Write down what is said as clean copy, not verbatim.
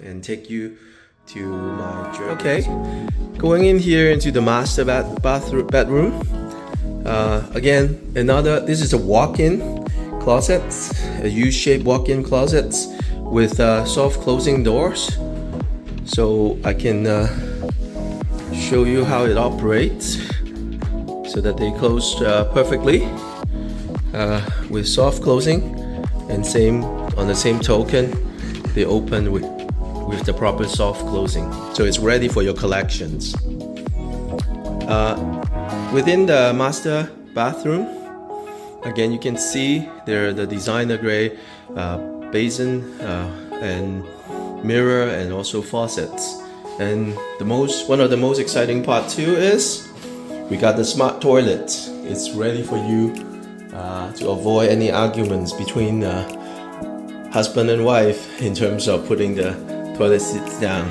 and take you to my journey. Okay, going in here into the master bedroom. Again, this is a walk-in closet, a U-shaped walk-in closet with soft closing doors. So I can show you how it operates, so that they close perfectly with soft closing, and on the same token, they open with the proper soft closing. So it's ready for your collections. Within the master bathroom, again, you can see there the designer grade basin and mirror, and also faucets. And one of the most exciting part too is we got the smart toilet. It's ready for you to avoid any arguments between husband and wife in terms of putting the toilet seats down.